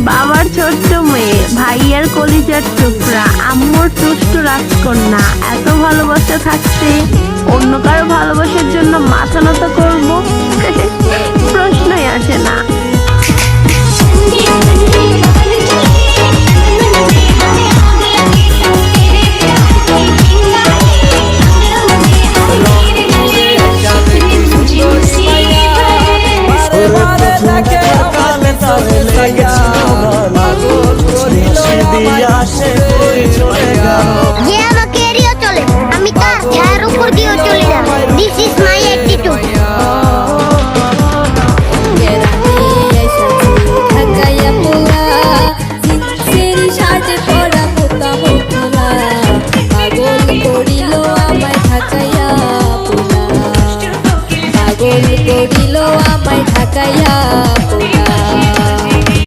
বাবার ছোট্ট মেয়ে, ভাইয়ার কলিজার টুকরা, আম্মুর দুষ্টু রাজকন্যা, এত ভালোবাসা থাকতে অন্য কারো ভালোবাসার জন্য মাথা নত করবো? প্রশ্নই আসে না। Yeah.